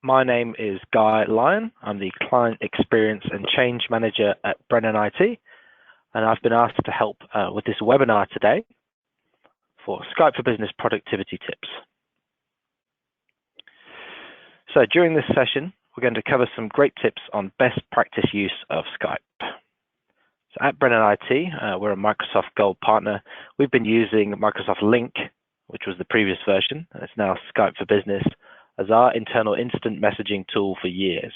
My name is Guy Lyon. I'm the Client Experience and Change Manager at Brennan IT, and I've been asked to help with this webinar today for Skype for Business productivity tips. So during this session, we're going to cover some great tips on best practice use of Skype. So at Brennan IT, we're a Microsoft Gold partner. We've been using Microsoft Lync, which was the previous version, and it's now Skype for Business, as our internal instant messaging tool for years.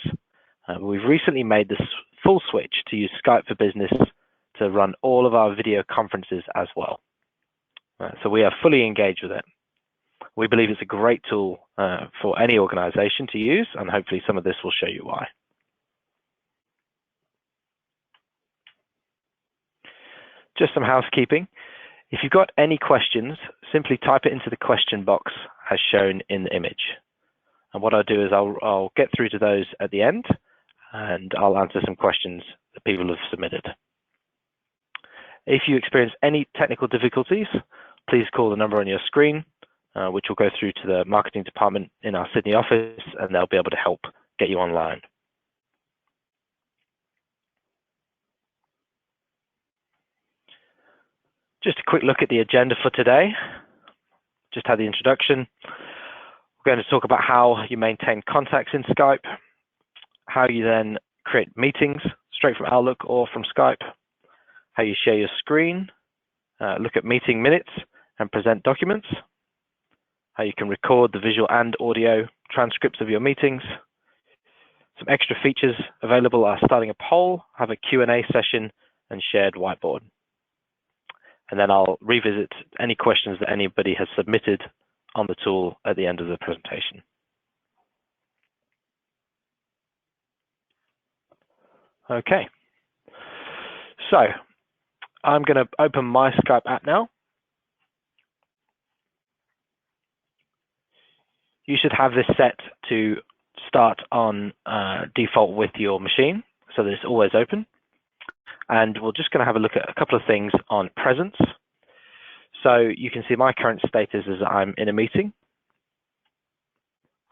We've recently made this full switch to use Skype for Business to run all of our video conferences as well. So we are fully engaged with it. We believe it's a great tool for any organization to use, and hopefully some of this will show you why. Just some housekeeping. If you've got any questions, simply type it into the question box as shown in the image. And what I'll do is I'll get through to those at the end, and I'll answer some questions that people have submitted. If you experience any technical difficulties, please call the number on your screen, which will go through to the marketing department in our Sydney office, and they'll be able to help get you online. Just a quick look at the agenda for today. Just had the introduction. We're going to talk about how you maintain contacts in Skype, how you then create meetings straight from Outlook or from Skype, how you share your screen, look at meeting minutes and present documents, how you can record the visual and audio transcripts of your meetings. Some extra features available are starting a poll, have a Q&A session, and shared whiteboard. And then I'll revisit any questions that anybody has submitted on the tool at the end of the presentation. Okay, so I'm going to open my Skype app now. You should have this set to start on default with your machine, so that it's always open. And we're just going to have a look at a couple of things on presence. So you can see my current status is I'm in a meeting.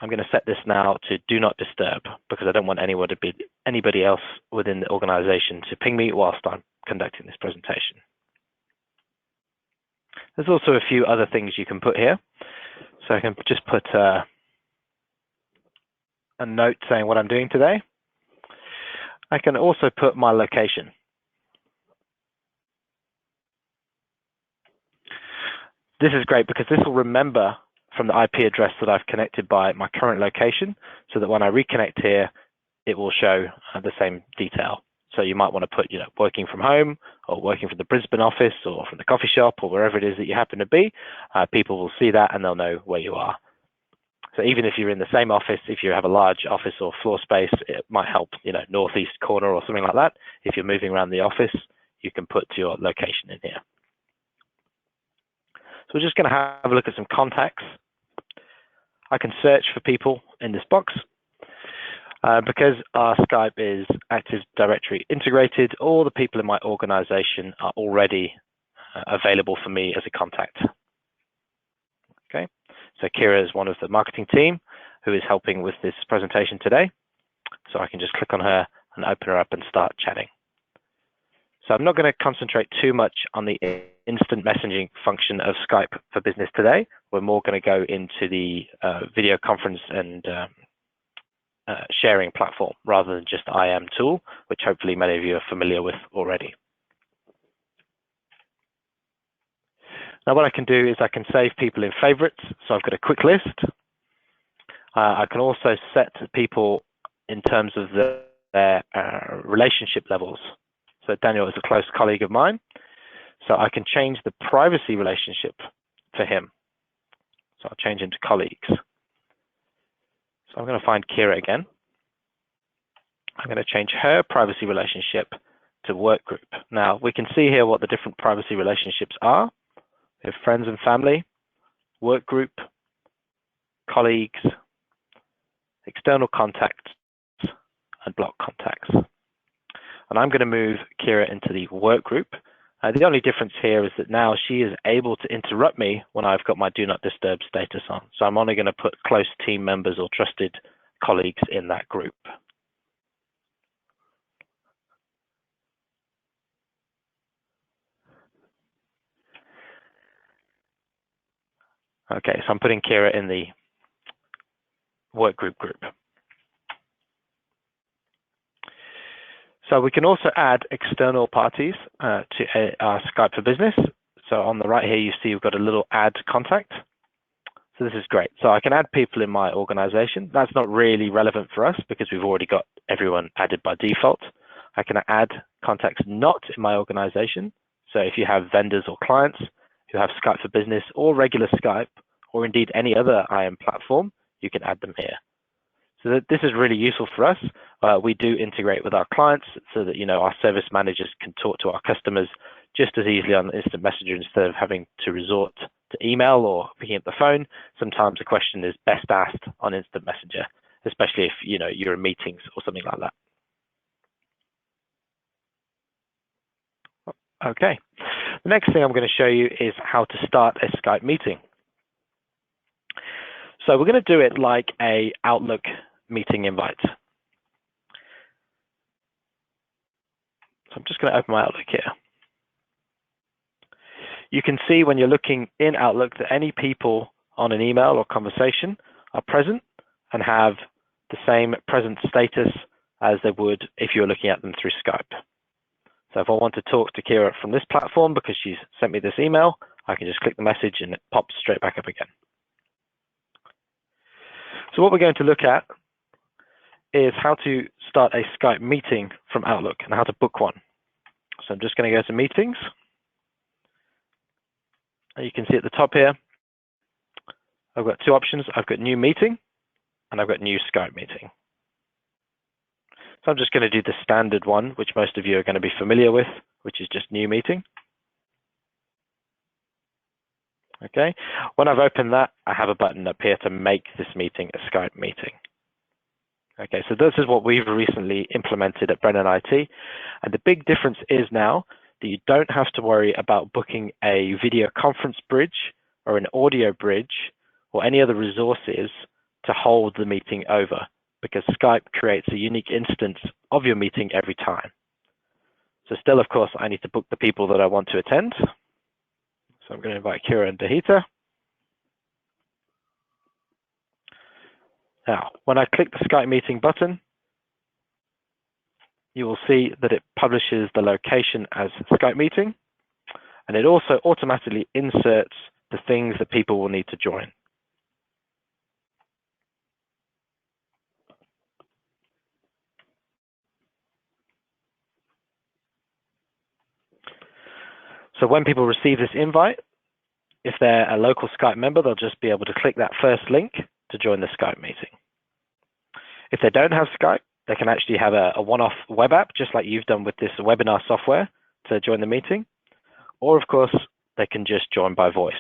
I'm going to set this now to do not disturb because I don't want anybody else within the organization to ping me whilst I'm conducting this presentation. There's also a few other things you can put here. So I can just put a note saying what I'm doing today. I can also put my location. This is great because this will remember from the IP address that I've connected by my current location, so that when I reconnect here, it will show the same detail. So you might want to put, working from home, or working from the Brisbane office, or from the coffee shop, or wherever it is that you happen to be. People will see that and they'll know where you are. So even if you're in the same office, if you have a large office or floor space, it might help, northeast corner or something like that. If you're moving around the office, you can put your location in here. So we're just going to have a look at some contacts. I can search for people in this box. Because our Skype is Active Directory integrated, all the people in my organization are already available for me as a contact. Okay, so Kira is one of the marketing team who is helping with this presentation today. So I can just click on her and open her up and start chatting. So I'm not going to concentrate too much on the instant messaging function of Skype for Business today. We're more going to go into the video conference and sharing platform rather than just IM tool, which hopefully many of you are familiar with already. Now what I can do is I can save people in favorites. So I've got a quick list. I can also set people in terms of their relationship levels. So Daniel is a close colleague of mine. So I can change the privacy relationship for him. So I'll change him to colleagues. So I'm going to find Kira again. I'm going to change her privacy relationship to work group. Now we can see here what the different privacy relationships are. We have friends and family, work group, colleagues, external contacts, and block contacts. And I'm going to move Kira into the work group. The only difference here is that now she is able to interrupt me when I've got my do not disturb status on. So I'm only going to put close team members or trusted colleagues in that group. Okay, so I'm putting Kira in the workgroup group. So we can also add external parties to our Skype for Business. So on the right here, you see we've got a little add contact. So this is great. So I can add people in my organization. That's not really relevant for us because we've already got everyone added by default. I can add contacts not in my organization. So if you have vendors or clients who have Skype for Business or regular Skype, or indeed any other IM platform, you can add them here. So this is really useful for us. We do integrate with our clients so that our service managers can talk to our customers just as easily on Instant Messenger instead of having to resort to email or picking up the phone. Sometimes a question is best asked on Instant Messenger, especially if you're in meetings or something like that. Okay, the next thing I'm going to show you is how to start a Skype meeting. So we're going to do it like a Outlook meeting invite. So I'm just going to open my Outlook here. You can see when you're looking in Outlook that any people on an email or conversation are present and have the same present status as they would if you were looking at them through Skype. So if I want to talk to Kira from this platform because she's sent me this email, I can just click the message and it pops straight back up again. So what we're going to look at is how to start a Skype meeting from Outlook and how to book one. So I'm just going to go to meetings. And you can see at the top here, I've got two options. I've got new meeting and I've got new Skype meeting. So I'm just going to do the standard one, which most of you are going to be familiar with, which is just new meeting. Okay, when I've opened that, I have a button up here to make this meeting a Skype meeting. Okay, so this is what we've recently implemented at Brennan IT. And the big difference is now that you don't have to worry about booking a video conference bridge or an audio bridge or any other resources to hold the meeting over, because Skype creates a unique instance of your meeting every time. So still, of course, I need to book the people that I want to attend. So I'm going to invite Kira and Dahita. Now, when I click the Skype meeting button, you will see that it publishes the location as Skype meeting, and it also automatically inserts the things that people will need to join. So when people receive this invite, if they're a local Skype member, they'll just be able to click that first link to join the Skype meeting. If they don't have Skype, they can actually have a one-off web app, just like you've done with this webinar software, to join the meeting. Or, of course, they can just join by voice.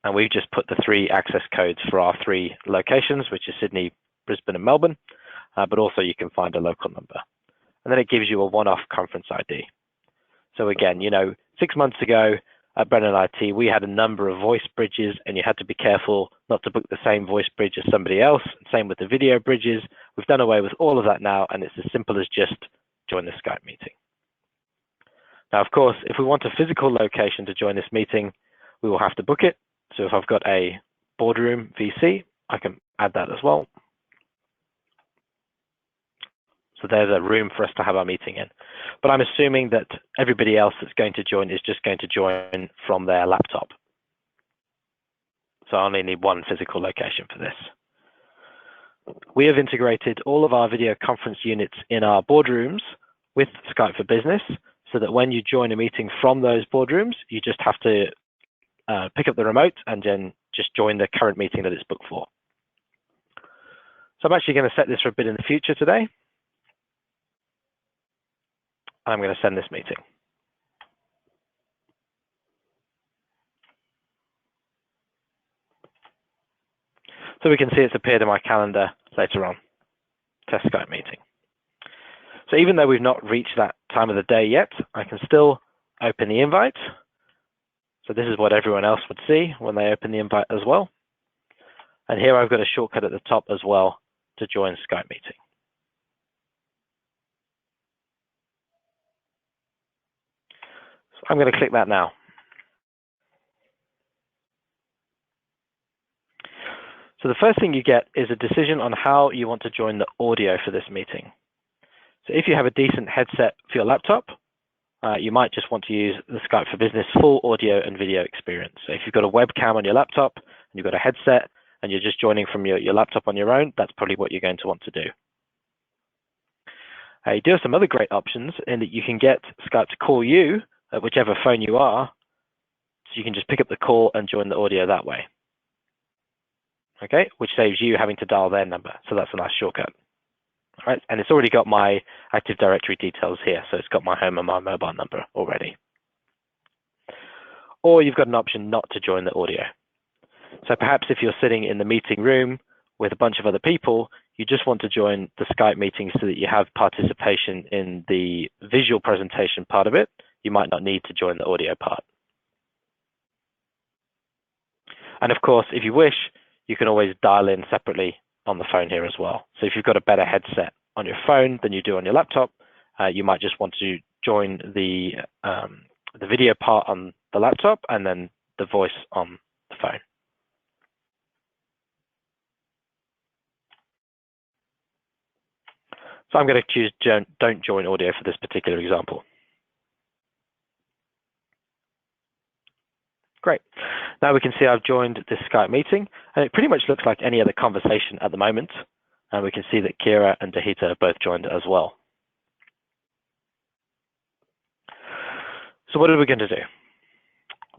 And we've just put the 3 access codes for our 3 locations, which is Sydney, Brisbane, and Melbourne. But also you can find a local number. And then it gives you a one-off conference ID. So again, 6 months ago at Brennan IT, we had a number of voice bridges, and you had to be careful not to book the same voice bridge as somebody else. Same with the video bridges. We've done away with all of that now, and it's as simple as just join the Skype meeting. Now, of course, if we want a physical location to join this meeting, we will have to book it. So if I've got a boardroom VC, I can add that as well. So there's a room for us to have our meeting in. But I'm assuming that everybody else that's going to join is just going to join from their laptop. So I only need one physical location for this. We have integrated all of our video conference units in our boardrooms with Skype for Business, so that when you join a meeting from those boardrooms, you just have to pick up the remote and then just join the current meeting that it's booked for. So I'm actually going to set this for a bit in the future today. I'm going to send this meeting. So we can see it's appeared in my calendar later on, test Skype meeting. So even though we've not reached that time of the day yet, I can still open the invite. So this is what everyone else would see when they open the invite as well. And here I've got a shortcut at the top as well to join Skype Meeting. So I'm going to click that now. So the first thing you get is a decision on how you want to join the audio for this meeting. So if you have a decent headset for your laptop, you might just want to use the Skype for Business full audio and video experience. So if you've got a webcam on your laptop and you've got a headset and you're just joining from your laptop on your own, that's probably what you're going to want to do. You do have some other great options in that you can get Skype to call you at whichever phone you are, so you can just pick up the call and join the audio that way. Okay, which saves you having to dial their number. So that's a nice shortcut. All right, and it's already got my Active Directory details here, so it's got my home and my mobile number already. Or you've got an option not to join the audio. So perhaps if you're sitting in the meeting room with a bunch of other people, you just want to join the Skype meeting so that you have participation in the visual presentation part of it. You might not need to join the audio part. And of course, if you wish, you can always dial in separately on the phone here as well. So if you've got a better headset on your phone than you do on your laptop, you might just want to join the video part on the laptop and then the voice on the phone. So I'm going to choose don't join audio for this particular example. Great. Now we can see I've joined this Skype meeting, and it pretty much looks like any other conversation at the moment. And we can see that Kira and Dahita have both joined as well. So what are we going to do?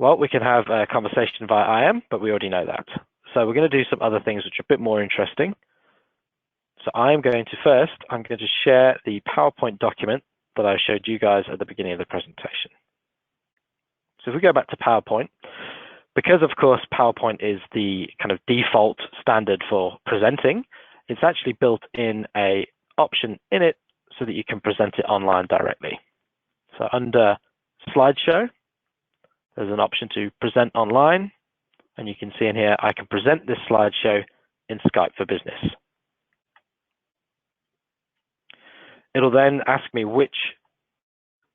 Well, we can have a conversation via IM, but we already know that. So we're going to do some other things which are a bit more interesting. So I'm going to share the PowerPoint document that I showed you guys at the beginning of the presentation. So if we go back to PowerPoint, because of course PowerPoint is the kind of default standard for presenting, it's actually built in an option in it so that you can present it online directly. So under slideshow, there's an option to present online, and you can see in here I can present this slideshow in Skype for Business. It'll then ask me which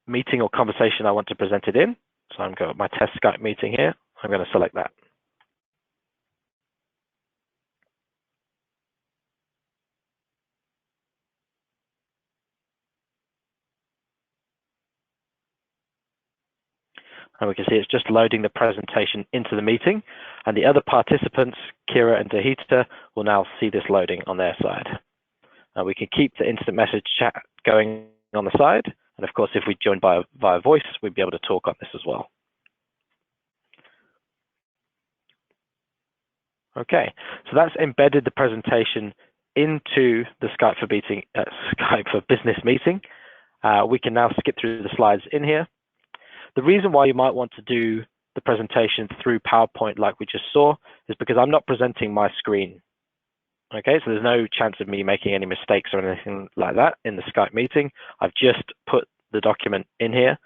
meeting or conversation I want to present it in. So I'm going to my test Skype meeting here. I'm going to select that. And we can see it's just loading the presentation into the meeting. And the other participants, Kira and Dahita, will now see this loading on their side. We can keep the instant message chat going on the side. And of course, if we join via voice, we'd be able to talk on this as well. Okay, so that's embedded the presentation into the Skype for Business meeting. We can now skip through the slides in here. The reason why you might want to do the presentation through PowerPoint like we just saw is because I'm not presenting my screen. Okay, so there's no chance of me making any mistakes or anything like that in the Skype meeting. I've just put the document in here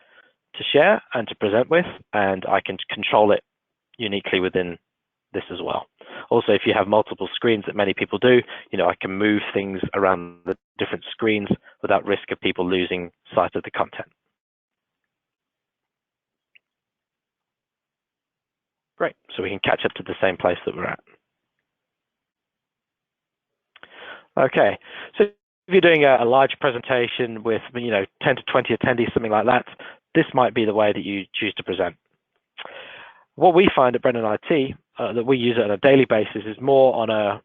to share and to present with, and I can control it uniquely within this as well. Also, if you have multiple screens that many people do, I can move things around the different screens without risk of people losing sight of the content. Great, so we can catch up to the same place that we're at. Okay, so if you're doing a large presentation with 10 to 20 attendees, something like that, this might be the way that you choose to present. What we find at Brennan IT, that we use it on a daily basis, is more on a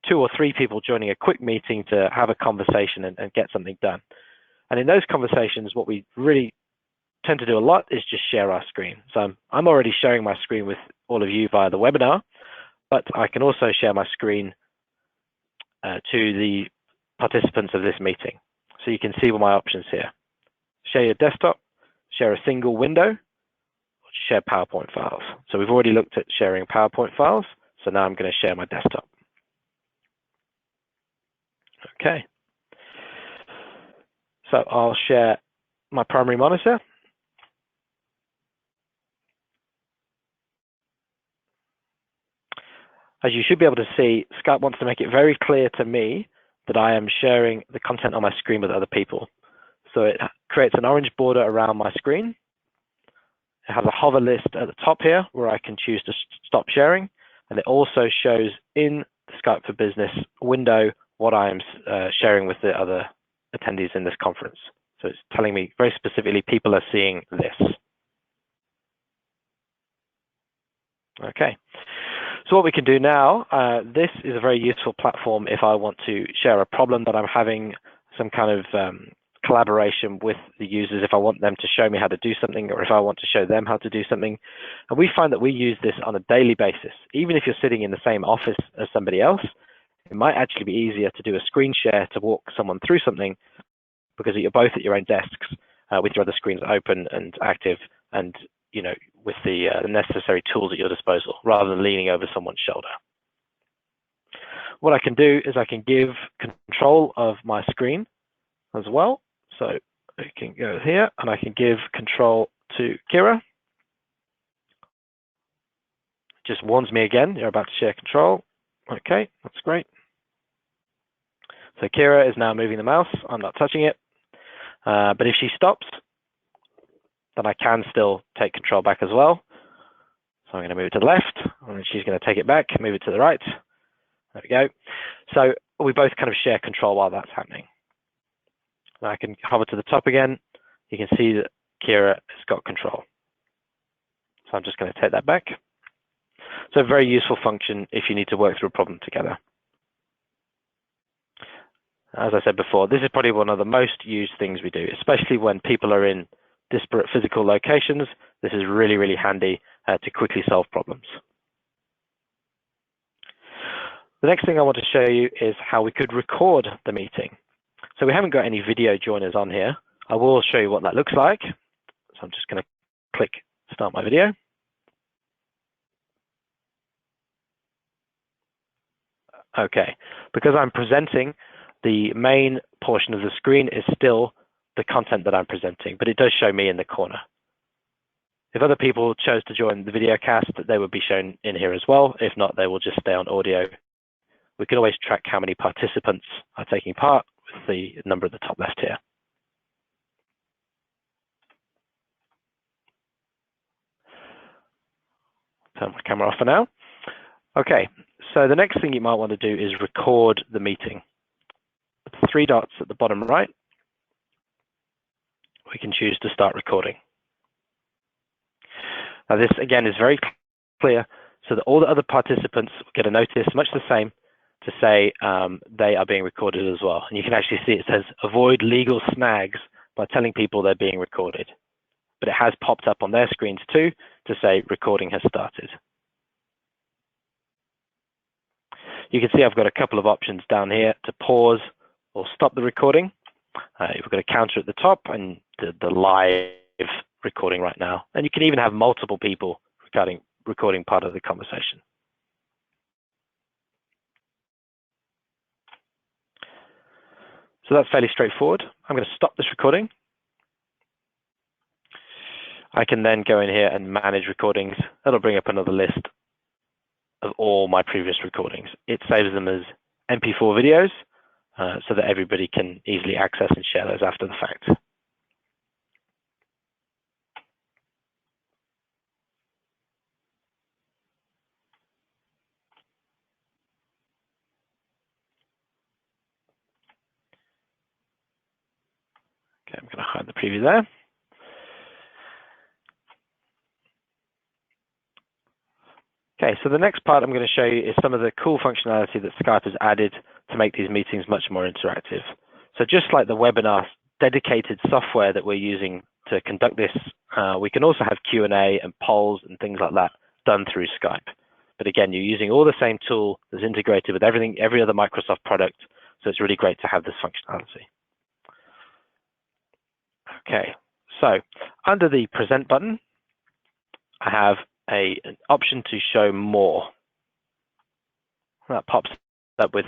2 or 3 people joining a quick meeting to have a conversation and get something done. And in those conversations, what we really tend to do a lot is just share our screen. So I'm already sharing my screen with all of you via the webinar, but I can also share my screen to the participants of this meeting. So you can see my options here. Share your desktop, share a single window, or share PowerPoint files. So we've already looked at sharing PowerPoint files, so now I'm going to share my desktop. Okay. So I'll share my primary monitor. As you should be able to see, Skype wants to make it very clear to me that I am sharing the content on my screen with other people. So it creates an orange border around my screen. It has a hover list at the top here where I can choose to stop sharing. And it also shows in the Skype for Business window what I am sharing with the other attendees in this conference. So it's telling me very specifically people are seeing this. Okay. So what we can do now, this is a very useful platform if I want to share a problem that I'm having, some kind of collaboration with the users, if I want them to show me how to do something, or if I want to show them how to do something. And we find that we use this on a daily basis. Even if you're sitting in the same office as somebody else, it might actually be easier to do a screen share to walk someone through something, because you're both at your own desks with your other screens open and active, and with the necessary tools at your disposal, rather than leaning over someone's shoulder. What I can do is I can give control of my screen as well. So I can go here and I can give control to Kira. Just warns me again, you're about to share control. Okay, that's great. So Kira is now moving the mouse. I'm not touching it. But if she stops, then I can still take control back as well. So I'm going to move it to the left, and she's going to take it back, move it to the right. There we go. So we both kind of share control while that's happening. Now I can hover to the top again. You can see that Kira has got control. So I'm just going to take that back. So a very useful function if you need to work through a problem together. As I said before, this is probably one of the most used things we do, especially when people are in disparate physical locations. This is really, really handy to quickly solve problems. The next thing I want to show you is how we could record the meeting. So we haven't got any video joiners on here. I will show you what that looks like. So I'm just going to click start my video. Okay, because I'm presenting, the main portion of the screen is still the content that I'm presenting, but it does show me in the corner. If other people chose to join the video cast, they would be shown in here as well. If not, they will just stay on audio. We can always track how many participants are taking part with the number at the top left here. Turn my camera off for now. Okay, so the next thing you might want to do is record the meeting. The three dots at the bottom right, we can choose to start recording. Now this again is very clear, so that all the other participants get a notice, much the same, to say they are being recorded as well. And you can actually see it says avoid legal snags by telling people they're being recorded. But it has popped up on their screens too to say recording has started. You can see I've got a couple of options down here to pause or stop the recording. We've got a counter at the top and the live recording right now. And you can even have multiple people recording part of the conversation. So that's fairly straightforward. I'm going to stop this recording. I can then go in here and manage recordings. That'll bring up another list of all my previous recordings. It saves them as MP4 videos so that everybody can easily access and share those after the fact. Okay, I'm going to hide the preview there. Okay, so the next part I'm going to show you is some of the cool functionality that Skype has added to make these meetings much more interactive. So just like the webinar dedicated software that we're using to conduct this, we can also have Q&A and polls and things like that done through Skype. But again, you're using all the same tool that's integrated with every other Microsoft product, so it's really great to have this functionality. Okay, so under the Present button, I have an option to show more. That pops up with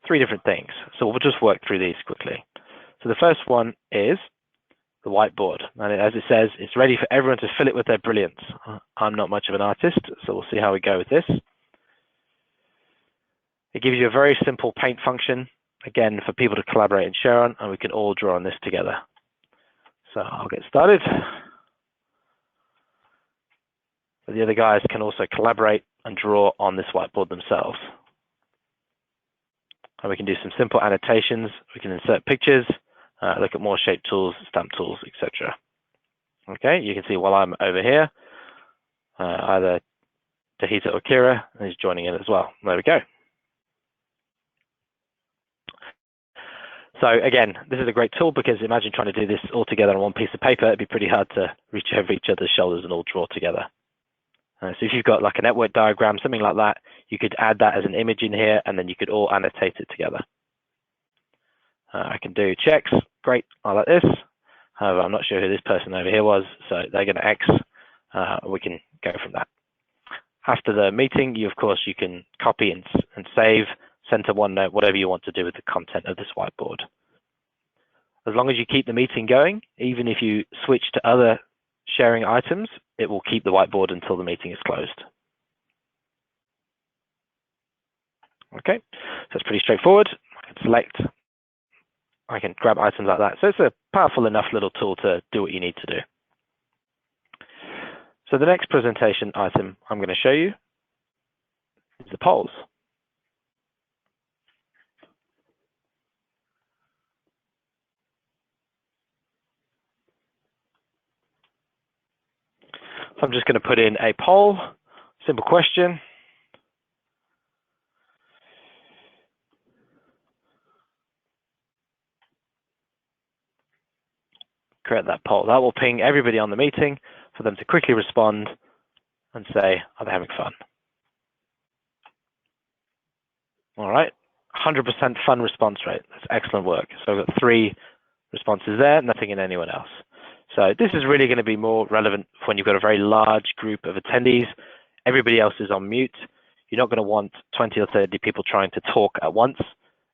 three different things. So we'll just work through these quickly. So the first one is the whiteboard. And as it says, it's ready for everyone to fill it with their brilliance. I'm not much of an artist, so we'll see how we go with this. It gives you a very simple paint function. again, for people to collaborate and share on, and we can all draw on this together. So I'll get started. The other guys can also collaborate and draw on this whiteboard themselves. And we can do some simple annotations. We can insert pictures, look at more shape tools, stamp tools, etc. Okay, you can see while I'm over here, either Tahita or Kira is joining in as well. There we go. So again, this is a great tool because imagine trying to do this all together on one piece of paper. It'd be pretty hard to reach over each other's shoulders and all draw together. So if you've got like a network diagram, something like that, you could add that as an image in here, and then you could all annotate it together. I can do checks. Great, I like this. However, I'm not sure who this person over here was, so they're going to X. We can go from that. After the meeting, of course, you can copy and save, send to OneNote, whatever you want to do with the content of this whiteboard. As long as you keep the meeting going, even if you switch to other sharing items, it will keep the whiteboard until the meeting is closed. Okay, so it's pretty straightforward. I can select, I can grab items like that. So it's a powerful enough little tool to do what you need to do. So the next presentation item I'm going to show you is the polls. So I'm just going to put in a poll, simple question. Create that poll. That will ping everybody on the meeting for them to quickly respond and say, are they having fun? All right, 100% fun response rate. That's excellent work. So I've got 3 responses there, nothing in anyone else. So this is really going to be more relevant when you've got a very large group of attendees. Everybody else is on mute. You're not going to want 20 or 30 people trying to talk at once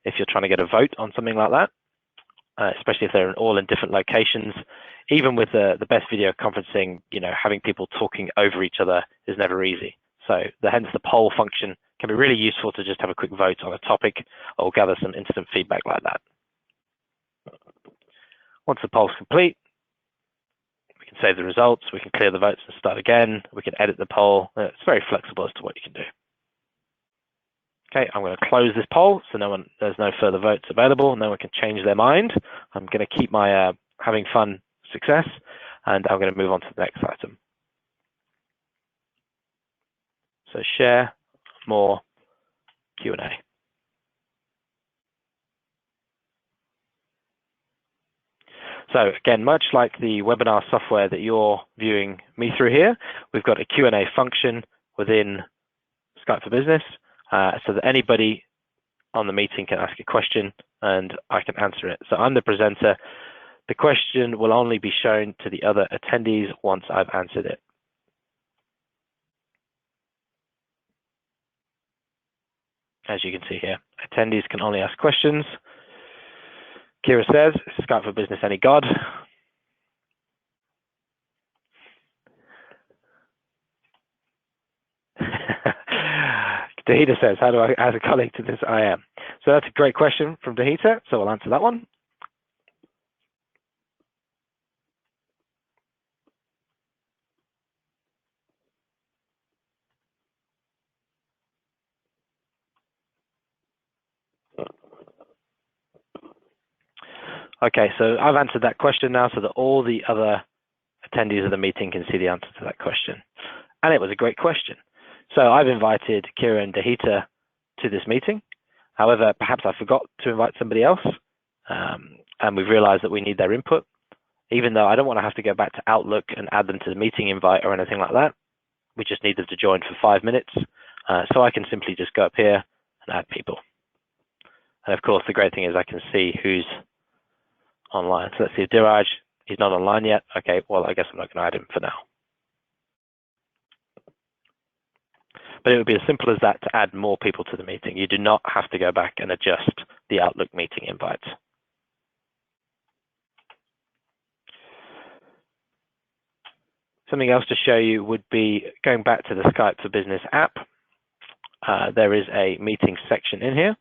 if you're trying to get a vote on something like that, especially if they're all in different locations. Even with the best video conferencing, you know, having people talking over each other is never easy. So hence the poll function can be really useful to just have a quick vote on a topic or gather some instant feedback like that. Once the poll's complete, we can save the results, we can clear the votes and start again, we can edit the poll. It's very flexible as to what you can do. Okay, I'm going to close this poll so there's no further votes available, no one can change their mind. I'm going to keep my having fun success, and I'm going to move on to the next item. So share, more, Q&A. So again, much like the webinar software that you're viewing me through here, we've got a Q&A function within Skype for Business, so that anybody on the meeting can ask a question and I can answer it. So I'm the presenter. The question will only be shown to the other attendees once I've answered it. As you can see here, attendees can only ask questions. Kira says, Skype for Business any god? Tahita says, how do I add a colleague to this? I am. So that's a great question from Tahita, so I'll answer that one. Okay, so I've answered that question now so that all the other attendees of the meeting can see the answer to that question. And it was a great question. So I've invited Kira and Tahita to this meeting. However, perhaps I forgot to invite somebody else, and we've realized that we need their input, even though I don't want to have to go back to Outlook and add them to the meeting invite or anything like that. We just need them to join for 5 minutes. So I can simply just go up here and add people. And of course, the great thing is I can see who's online. So let's see, Diraj, he's not online yet. Okay, well, I guess I'm not going to add him for now. But it would be as simple as that to add more people to the meeting. You do not have to go back and adjust the Outlook meeting invites. Something else to show you would be going back to the Skype for Business app. There is a meeting section in here.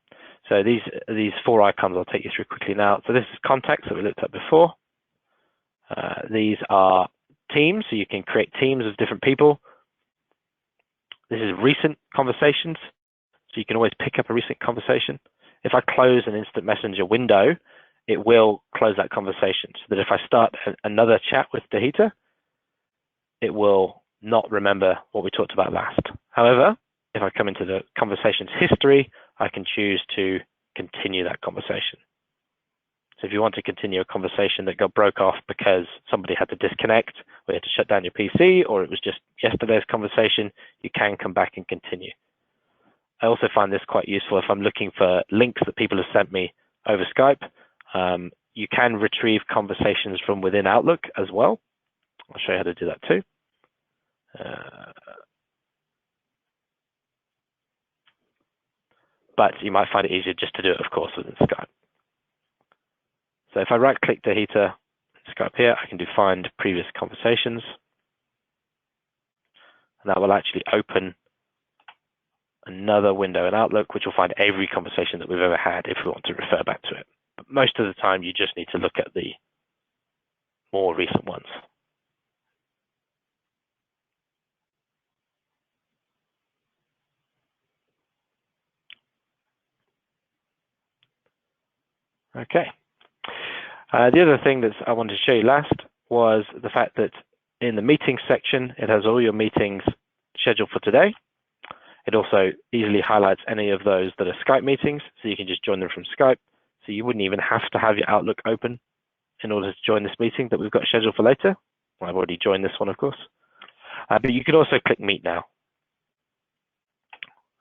So these 4 icons I'll take you through quickly now. So this is contacts that we looked at before. These are teams, so you can create teams of different people. This is recent conversations, so you can always pick up a recent conversation. If I close an instant messenger window, it will close that conversation, so that if I start another chat with Dahita, it will not remember what we talked about last. However, if I come into the conversation's history, I can choose to continue that conversation. So if you want to continue a conversation that broke off because somebody had to disconnect, or you had to shut down your PC, or it was just yesterday's conversation, you can come back and continue. I also find this quite useful if I'm looking for links that people have sent me over Skype. You can retrieve conversations from within Outlook as well. I'll show you how to do that too. But you might find it easier just to do it, of course, within Skype. So if I right-click Dahita Skype here, I can do Find Previous Conversations. And that will actually open another window in Outlook, which will find every conversation that we've ever had if we want to refer back to it. But most of the time, you just need to look at the more recent ones. Okay. The other thing that I wanted to show you last was the fact that in the meetings section, it has all your meetings scheduled for today. It also easily highlights any of those that are Skype meetings, so you can just join them from Skype. So you wouldn't even have to have your Outlook open in order to join this meeting that we've got scheduled for later. Well, I've already joined this one, of course. But you could also click Meet Now.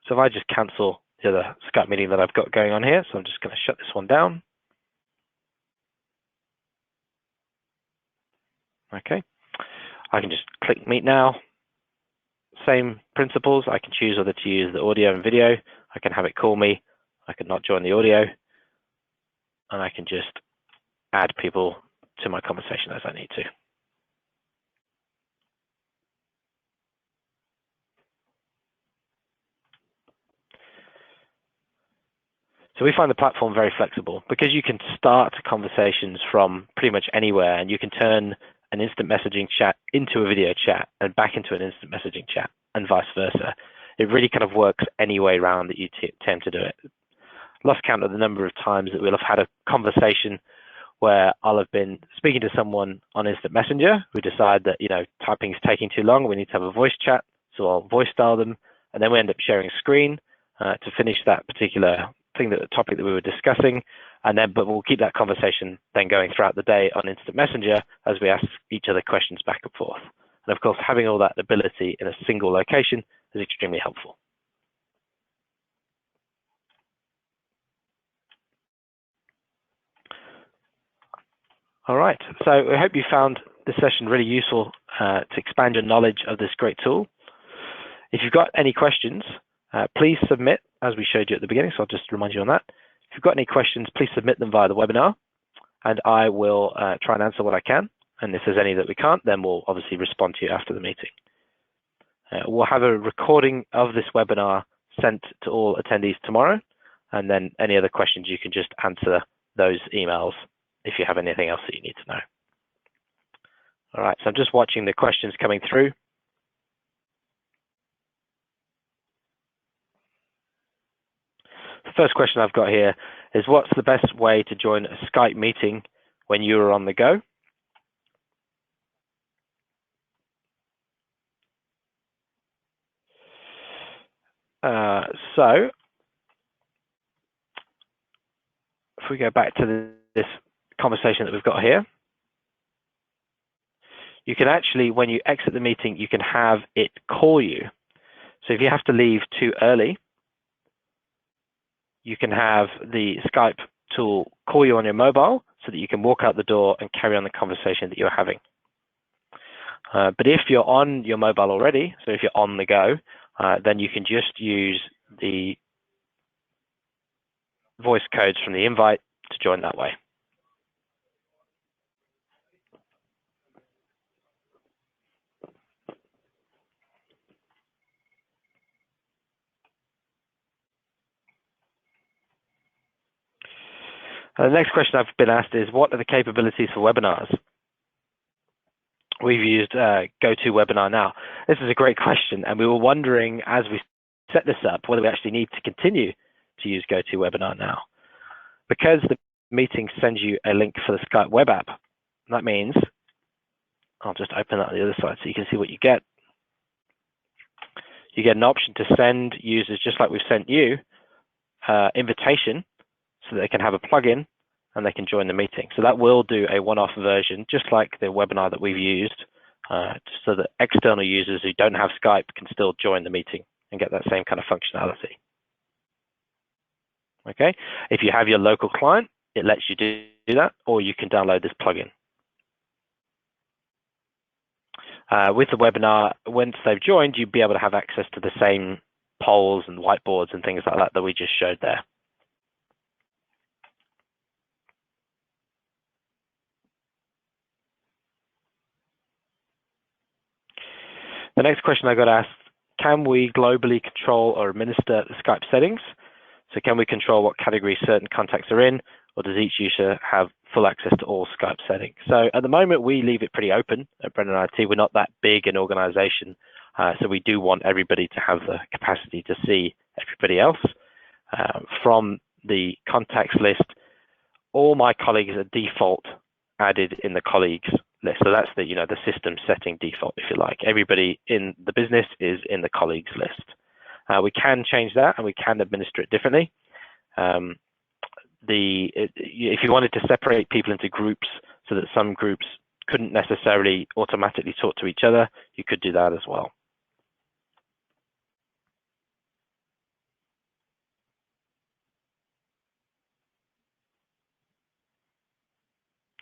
So if I just cancel the other Skype meeting that I've got going on here, so I'm just going to shut this one down. Okay, I can just click Meet Now. Same principles. I can choose whether to use the audio and video. I can have it call me. I can not join the audio. And I can just add people to my conversation as I need to. So we find the platform very flexible because you can start conversations from pretty much anywhere, and you can turn an instant messaging chat into a video chat and back into an instant messaging chat and vice versa. It really kind of works any way around that you tend to do it. Lost count of the number of times that we'll have had a conversation where I'll have been speaking to someone on instant messenger. We decide that, typing is taking too long. We need to have a voice chat. So I'll voice dial them, and then we end up sharing a screen to finish that particular topic that we were discussing. But we'll keep that conversation then going throughout the day on instant messenger as we ask each other questions back and forth. And of course, having all that ability in a single location is extremely helpful. All right, so I hope you found this session really useful to expand your knowledge of this great tool. If you've got any questions, please submit, as we showed you at the beginning, so I'll just remind you on that. If you've got any questions, please submit them via the webinar, and I will try and answer what I can. And if there's any that we can't, then we'll obviously respond to you after the meeting. We'll have a recording of this webinar sent to all attendees tomorrow, and then any other questions, you can just answer those emails if you have anything else that you need to know. All right, so I'm just watching the questions coming through. The first question I've got here is, what's the best way to join a Skype meeting when you are on the go? So if we go back to this conversation that we've got here, you can actually, when you exit the meeting, you can have it call you. So if you have to leave too early, you can have the Skype tool call you on your mobile so that you can walk out the door and carry on the conversation that you're having. But if you're on your mobile already, so if you're on the go, then you can just use the voice codes from the invite to join that way. The next question I've been asked is, what are the capabilities for webinars? We've used GoToWebinar now. This is a great question, and we were wondering as we set this up whether we actually need to continue to use GoToWebinar now. Because the meeting sends you a link for the Skype web app, that means, I'll just open that on the other side so you can see what you get. You get an option to send users, just like we've sent you, invitation so that they can have a plugin and they can join the meeting. So that will do a one-off version, just like the webinar that we've used, so that external users who don't have Skype can still join the meeting and get that same kind of functionality. Okay, if you have your local client, it lets you do that, or you can download this plugin. With the webinar, once they've joined, you'll be able to have access to the same polls and whiteboards and things like that that we just showed there. The next question I got asked, can we globally control or administer the Skype settings? So can we control what category certain contacts are in, or does each user have full access to all Skype settings? So at the moment, we leave it pretty open at Brennan IT. We're not that big an organization, so we do want everybody to have the capacity to see everybody else. From the contacts list, all my colleagues are default added in the colleagues list. So that's the, the system setting default, if you like. Everybody in the business is in the colleagues list. We can change that and we can administer it differently. If you wanted to separate people into groups so that some groups couldn't necessarily automatically talk to each other, you could do that as well.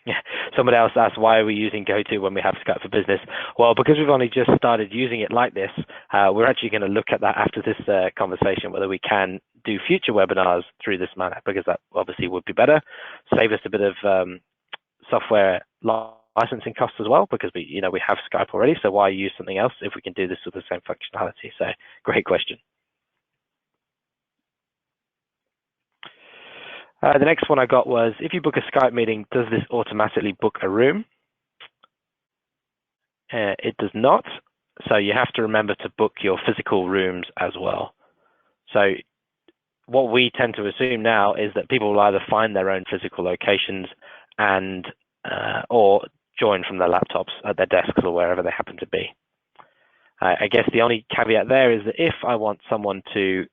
Yeah, somebody else asked, why are we using GoTo when we have Skype for Business? Well, because we've only just started using it like this, we're actually going to look at that after this conversation, whether we can do future webinars through this manner, because that obviously would be better, save us a bit of software licensing costs as well, because we have Skype already, so why use something else if we can do this with the same functionality? So great question. The next one I got was, if you book a Skype meeting, does this automatically book a room? It does not. So you have to remember to book your physical rooms as well. So what we tend to assume now is that people will either find their own physical locations and or join from their laptops at their desks or wherever they happen to be. I guess the only caveat there is that if I want the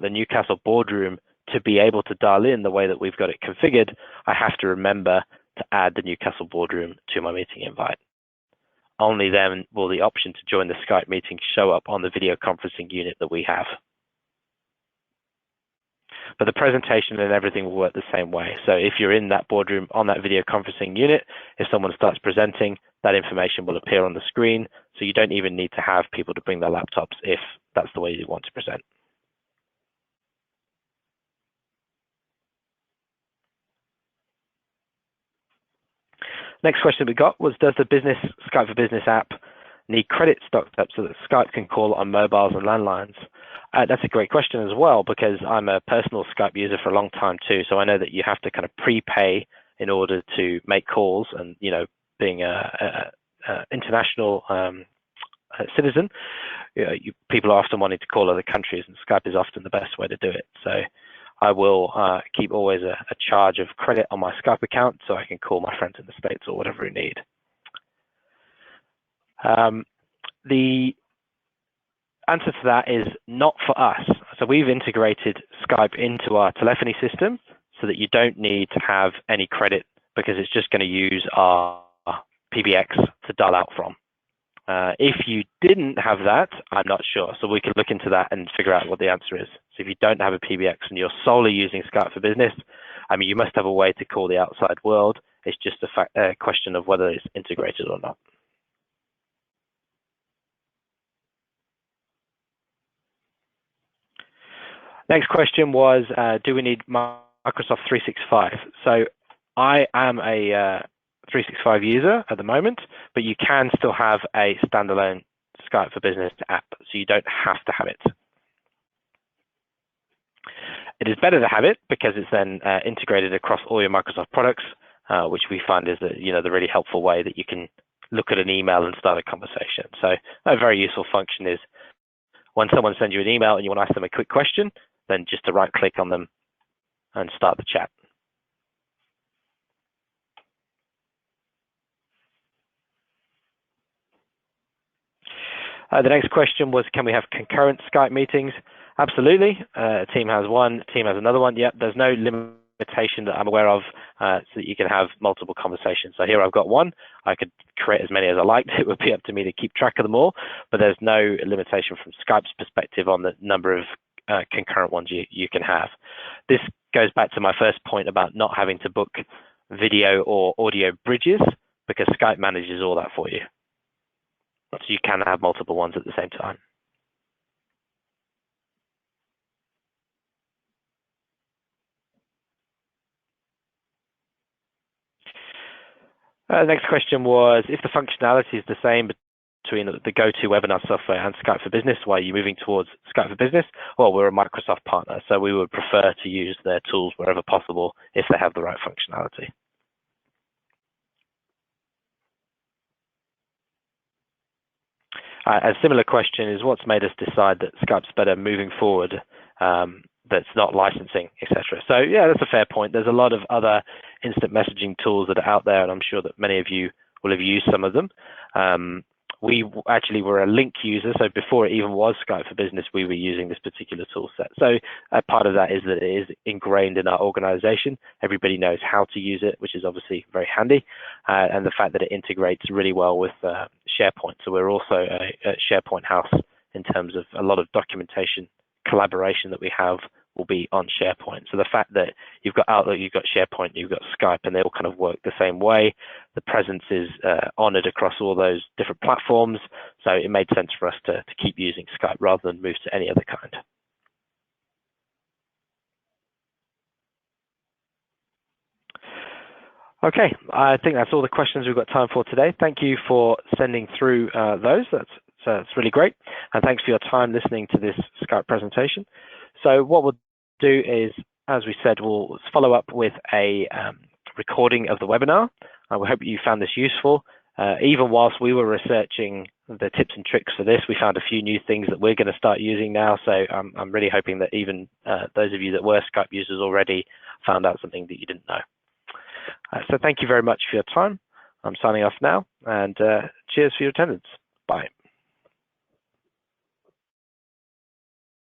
Newcastle boardroom to be able to dial in the way that we've got it configured, I have to remember to add the Newcastle boardroom to my meeting invite. Only then will the option to join the Skype meeting show up on the video conferencing unit that we have. But the presentation and everything will work the same way. So if you're in that boardroom on that video conferencing unit, if someone starts presenting, that information will appear on the screen. So you don't even need to have people to bring their laptops if that's the way you want to present. Next question we got was, does the Skype for Business app need credit stocked up so that Skype can call on mobiles and landlines? That's a great question as well, because I'm a personal Skype user for a long time too. So I know that you have to kind of prepay in order to make calls, and being a international citizen, people are often wanting to call other countries, and Skype is often the best way to do it. So I will keep always a charge of credit on my Skype account so I can call my friends in the States or whatever we need. The answer to that is not for us. So we've integrated Skype into our telephony system so that you don't need to have any credit, because it's just going to use our PBX to dial out from. If you didn't have that, I'm not sure. So we can look into that and figure out what the answer is. So if you don't have a PBX and you're solely using Skype for Business, I mean, you must have a way to call the outside world. It's just a question of whether it's integrated or not. Next question was, do we need Microsoft 365? So I am a 365 user at the moment, but you can still have a standalone Skype for Business app, so you don't have to have it. It is better to have it because it's then integrated across all your Microsoft products, which we find is the really helpful way that you can look at an email and start a conversation. So a very useful function is when someone sends you an email and you want to ask them a quick question, then just to right click on them and start the chat. The next question was, can we have concurrent Skype meetings? Absolutely. A team has one, a team has another one. Yep, there's no limitation that I'm aware of so that you can have multiple conversations. So here I've got one. I could create as many as I liked. It would be up to me to keep track of them all, but there's no limitation from Skype's perspective on the number of concurrent ones you can have. This goes back to my first point about not having to book video or audio bridges because Skype manages all that for you. So you can have multiple ones at the same time. The next question was, if the functionality is the same between the GoToWebinar software and Skype for Business, why are you moving towards Skype for Business? Well, we're a Microsoft partner, so we would prefer to use their tools wherever possible if they have the right functionality. A similar question is, what's made us decide that Skype's better moving forward, that's not licensing, etc. So yeah, that's a fair point. There's a lot of other instant messaging tools that are out there, and I'm sure that many of you will have used some of them. We actually were a link user, so before it even was Skype for Business, we were using this particular tool set. So part of that is that it is ingrained in our organization. Everybody knows how to use it, which is obviously very handy, and the fact that it integrates really well with SharePoint. So we're also a SharePoint house in terms of a lot of documentation collaboration that we have will be on SharePoint. So the fact that you've got Outlook, you've got SharePoint, you've got Skype, and they all kind of work the same way. The presence is honored across all those different platforms. So it made sense for us to keep using Skype rather than move to any other kind. Okay, I think that's all the questions we've got time for today. Thank you for sending through those. That's really great. And thanks for your time listening to this Skype presentation. So what we'll do is, as we said, we'll follow up with a recording of the webinar. We hope you found this useful. Even whilst we were researching the tips and tricks for this, we found a few new things that we're going to start using now. So I'm really hoping that even those of you that were Skype users already found out something that you didn't know. So thank you very much for your time. I'm signing off now, and cheers for your attendance. Bye.